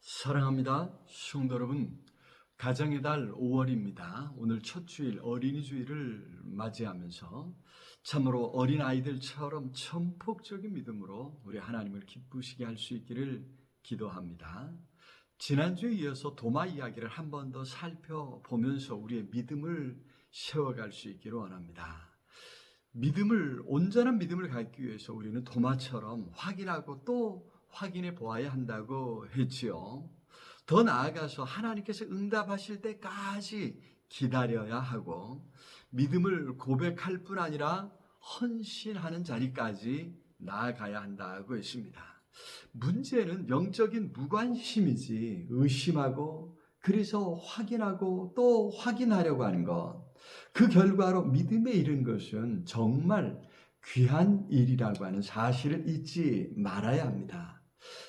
사랑합니다. 성도 여러분, 가정의 달 5월입니다. 오늘 첫 주일 어린이 주일을 맞이하면서 참으로 어린 아이들처럼 전폭적인 믿음으로 우리 하나님을 기쁘시게 할 수 있기를 기도합니다. 지난주에 이어서 도마 이야기를 한 번 더 살펴보면서 우리의 믿음을 세워갈 수 있기를 원합니다. 온전한 믿음을 갖기 위해서 우리는 도마처럼 확인하고 또 확인해 보아야 한다고 했지요. 더 나아가서 하나님께서 응답하실 때까지 기다려야 하고 믿음을 고백할 뿐 아니라 헌신하는 자리까지 나아가야 한다고 했습니다. 문제는 영적인 무관심이지 의심하고 그래서 확인하고 또 확인하려고 하는 것. 그 결과로 믿음에 이른 것은 정말 귀한 일이라고 하는 사실을 잊지 말아야 합니다.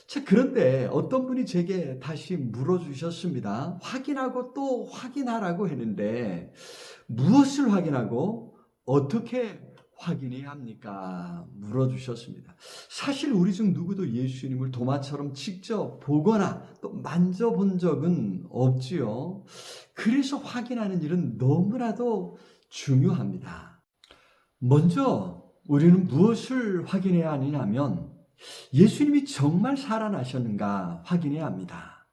자, 그런데 어떤 분이 제게 다시 물어주셨습니다. 확인하고 또 확인하라고 했는데 무엇을 확인하고 어떻게 확인해야 합니까? 물어주셨습니다. 사실 우리 중 누구도 예수님을 도마처럼 직접 보거나 또 만져본 적은 없지요. 그래서 확인하는 일은 너무나도 중요합니다. 먼저 우리는 무엇을 확인해야 하느냐면 예수님이 정말 살아나셨는가 확인해야 합니다.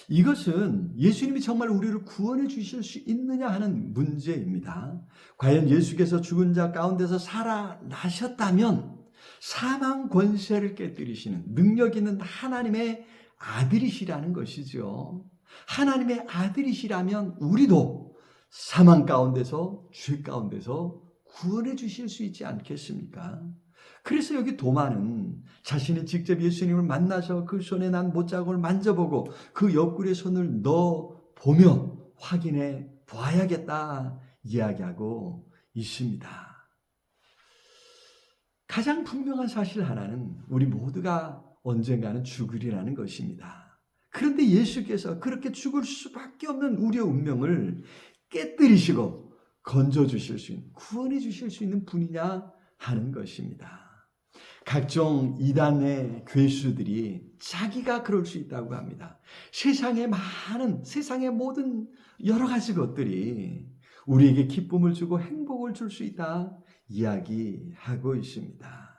이것은 예수님이 정말 우리를 구원해 주실 수 있느냐 하는 문제입니다. 과연 예수께서 죽은 자 가운데서 살아나셨다면 사망 권세를 깨뜨리시는 능력 있는 하나님의 아들이시라는 것이죠. 하나님의 아들이시라면 우리도 사망 가운데서 죄 가운데서 구원해 주실 수 있지 않겠습니까? 그래서 여기 도마는 자신이 직접 예수님을 만나서 그 손에 난 못자국을 만져보고 그 옆구리에 손을 넣어보며 확인해 보아야겠다 이야기하고 있습니다. 가장 분명한 사실 하나는 우리 모두가 언젠가는 죽으리라는 것입니다. 그런데 예수께서 그렇게 죽을 수밖에 없는 우리의 운명을 깨뜨리시고 건져주실 수 있는, 구원해 주실 수 있는 분이냐 하는 것입니다. 각종 이단의 괴수들이 자기가 그럴 수 있다고 합니다. 세상의 모든 여러 가지 것들이 우리에게 기쁨을 주고 행복을 줄 수 있다 이야기하고 있습니다.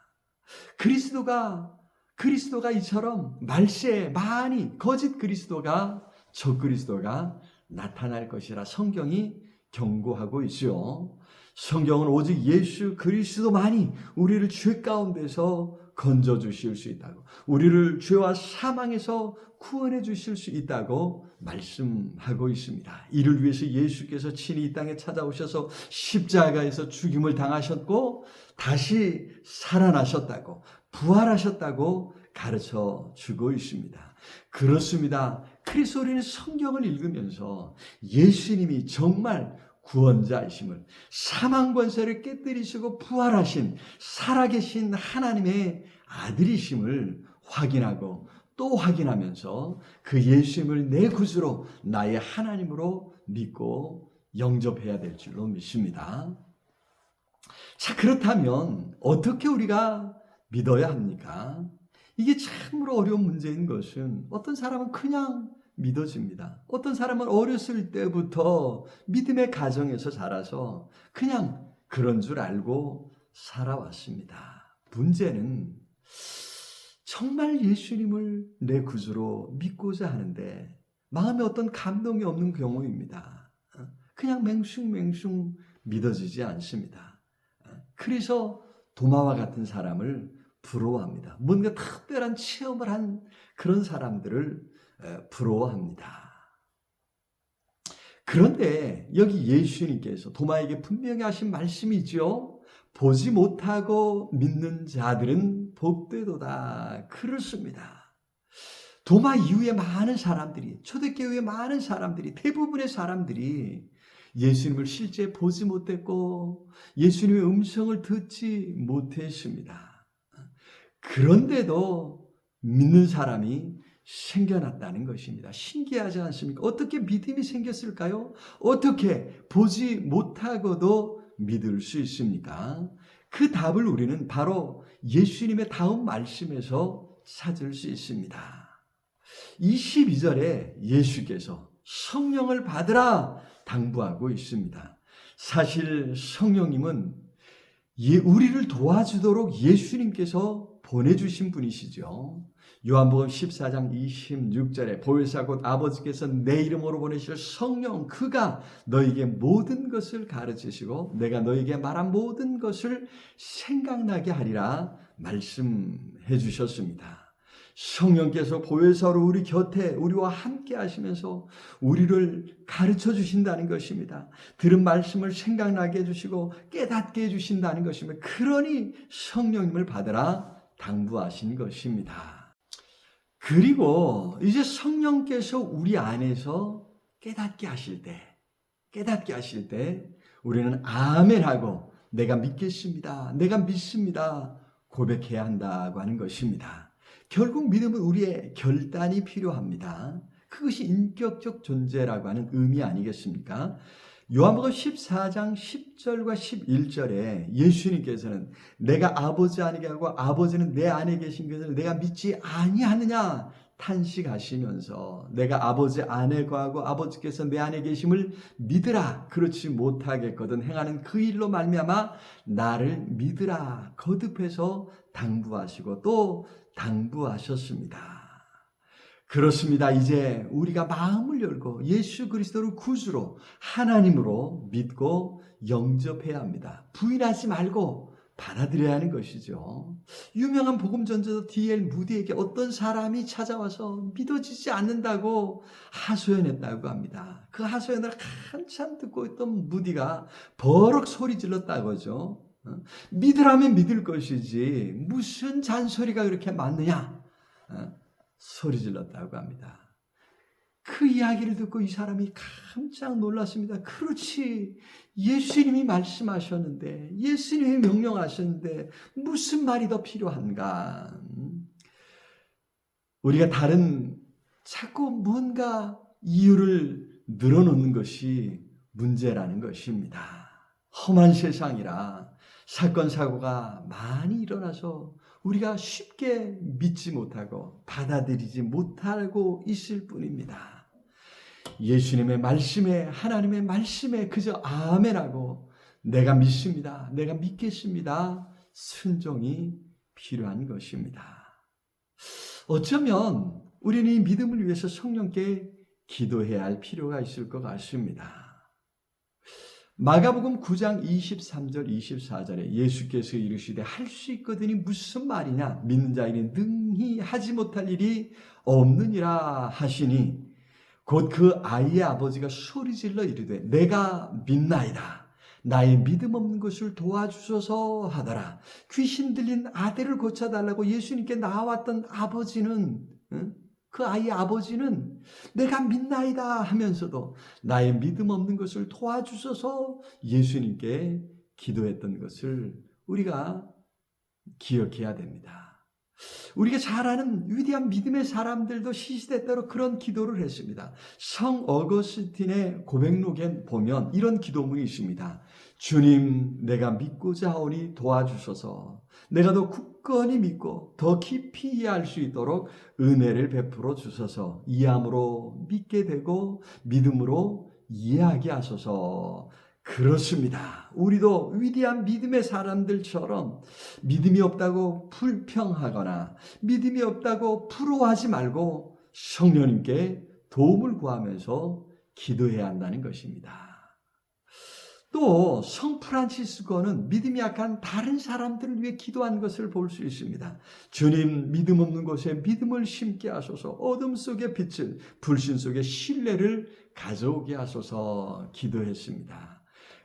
그리스도가 이처럼 말세에 많이 거짓 그리스도가 적그리스도가 나타날 것이라 성경이 경고하고 있죠. 성경은 오직 예수 그리스도만이 우리를 죄 가운데서 건져주실 수 있다고, 우리를 죄와 사망에서 구원해 주실 수 있다고 말씀하고 있습니다. 이를 위해서 예수께서 친히 이 땅에 찾아오셔서 십자가에서 죽임을 당하셨고 다시 살아나셨다고, 부활하셨다고 가르쳐 주고 있습니다. 그렇습니다. 그래서 우리는 성경을 읽으면서 예수님이 정말 구원자이심을, 사망 권세를 깨뜨리시고 부활하신 살아계신 하나님의 아들이심을 확인하고 또 확인하면서 그 예수님을 내 구주로 나의 하나님으로 믿고 영접해야 될 줄로 믿습니다. 자, 그렇다면 어떻게 우리가 믿어야 합니까? 이게 참으로 어려운 문제인 것은 어떤 사람은 그냥 믿어집니다. 어떤 사람은 어렸을 때부터 믿음의 가정에서 자라서 그냥 그런 줄 알고 살아왔습니다. 문제는 정말 예수님을 내 구주로 믿고자 하는데 마음에 어떤 감동이 없는 경우입니다. 그냥 맹숭맹숭 믿어지지 않습니다. 그래서 도마와 같은 사람을 부러워합니다. 뭔가 특별한 체험을 한 그런 사람들을 부러워합니다. 그런데 여기 예수님께서 도마에게 분명히 하신 말씀이죠. 보지 못하고 믿는 자들은 복되도다. 그렇습니다. 도마 이후에 많은 사람들이, 초대교회의 많은 사람들이, 대부분의 사람들이 예수님을 실제 보지 못했고 예수님의 음성을 듣지 못했습니다. 그런데도 믿는 사람이 생겨났다는 것입니다. 신기하지 않습니까? 어떻게 믿음이 생겼을까요? 어떻게 보지 못하고도 믿을 수 있습니까? 그 답을 우리는 바로 예수님의 다음 말씀에서 찾을 수 있습니다. 22절에 예수께서 성령을 받으라 당부하고 있습니다. 사실 성령님은 우리를 도와주도록 예수님께서 보내주신 분이시죠. 요한복음 14장 26절에 보혜사 곧 아버지께서 내 이름으로 보내실 성령, 그가 너에게 모든 것을 가르치시고 내가 너에게 말한 모든 것을 생각나게 하리라 말씀해 주셨습니다. 성령께서 보혜사로 우리 곁에 우리와 함께 하시면서 우리를 가르쳐 주신다는 것입니다. 들은 말씀을 생각나게 해주시고 깨닫게 해주신다는 것입니다. 그러니 성령님을 받으라 당부하신 것입니다. 그리고 이제 성령께서 우리 안에서 깨닫게 하실 때 우리는 아멘하고 내가 믿겠습니다, 내가 믿습니다 고백해야 한다고 하는 것입니다. 결국 믿음은 우리의 결단이 필요합니다. 그것이 인격적 존재라고 하는 의미 아니겠습니까? 요한복음 14장 10절과 11절에 예수님께서는 내가 아버지 안에 하고 아버지는 내 안에 계신 것을 내가 믿지 아니하느냐 탄식하시면서 내가 아버지 안에 거하고 아버지께서 내 안에 계심을 믿으라. 그렇지 못하겠거든 행하는 그 일로 말미암아 나를 믿으라 거듭해서 당부하시고 또 당부하셨습니다. 그렇습니다. 이제 우리가 마음을 열고 예수 그리스도를 구주로 하나님으로 믿고 영접해야 합니다. 부인하지 말고 받아들여야 하는 것이죠. 유명한 복음 전도자 D.L. 무디에게 어떤 사람이 찾아와서 믿어지지 않는다고 하소연했다고 합니다. 그 하소연을 한참 듣고 있던 무디가 버럭 소리 질렀다고 하죠. 믿으라면 믿을 것이지 무슨 잔소리가 그렇게 많느냐 소리 질렀다고 합니다. 그 이야기를 듣고 이 사람이 깜짝 놀랐습니다. 그렇지, 예수님이 말씀하셨는데, 예수님이 명령하셨는데 무슨 말이 더 필요한가? 우리가 자꾸 뭔가 이유를 늘어놓는 것이 문제라는 것입니다. 험한 세상이라 사건 사고가 많이 일어나서 우리가 쉽게 믿지 못하고 받아들이지 못하고 있을 뿐입니다. 예수님의 말씀에, 하나님의 말씀에 그저 아멘하고 내가 믿습니다, 내가 믿겠습니다 순종이 필요한 것입니다. 어쩌면 우리는 이 믿음을 위해서 성령께 기도해야 할 필요가 있을 것 같습니다. 마가복음 9장 23절 24절에 예수께서 이르시되 할 수 있거든이 무슨 말이냐, 믿는 자에게는 능히 하지 못할 일이 없느니라 하시니 곧 그 아이의 아버지가 소리질러 이르되 내가 믿나이다, 나의 믿음 없는 것을 도와주소서 하더라. 귀신 들린 아들을 고쳐달라고 예수님께 나왔던 아버지는, 그 아이의 아버지는 내가 믿나이다 하면서도 나의 믿음 없는 것을 도와주셔서 예수님께 기도했던 것을 우리가 기억해야 됩니다. 우리가 잘 아는 위대한 믿음의 사람들도 시시때때로 그런 기도를 했습니다. 성 어거스틴의 고백록에 보면 이런 기도문이 있습니다. 주님, 내가 믿고자 하오니 도와주소서. 내가 더 굳건히 믿고 더 깊이 이해할 수 있도록 은혜를 베풀어 주소서. 이해함으로 믿게 되고 믿음으로 이해하게 하소서. 그렇습니다. 우리도 위대한 믿음의 사람들처럼 믿음이 없다고 불평하거나 믿음이 없다고 부러워하지 말고 성령님께 도움을 구하면서 기도해야 한다는 것입니다. 또 성 프란치스코는 믿음이 약한 다른 사람들을 위해 기도한 것을 볼 수 있습니다. 주님, 믿음 없는 곳에 믿음을 심게 하소서. 어둠 속의 빛을, 불신 속의 신뢰를 가져오게 하소서 기도했습니다.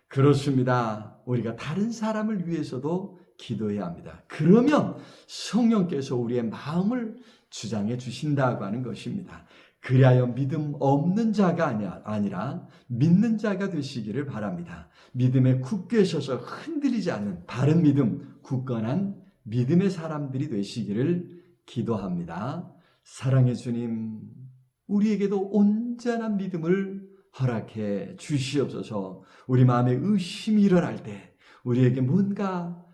그렇습니다. 우리가 다른 사람을 위해서도 기도해야 합니다. 그러면 성령께서 우리의 마음을 주장해 주신다고 하는 것입니다. 그리하여 믿음 없는 자가 아니라 믿는 자가 되시기를 바랍니다. 믿음에 굳게 서서 흔들리지 않는 바른 믿음, 굳건한 믿음의 사람들이 되시기를 기도합니다. 사랑의 주님, 우리에게도 온전한 믿음을 허락해 주시옵소서. 우리 마음에 의심이 일어날 때, 우리에게 뭔가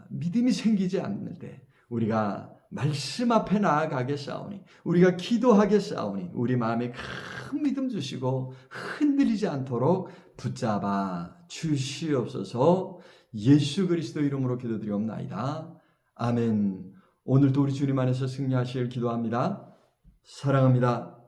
믿음이 생기지 않을 때 우리가 말씀 앞에 나아가겠사오니 우리가 기도하겠사오니 우리 마음에 큰 믿음 주시고 흔들리지 않도록 붙잡아 주시옵소서. 예수 그리스도 이름으로 기도드리옵나이다. 아멘. 오늘도 우리 주님 안에서 승리하시길 기도합니다. 사랑합니다.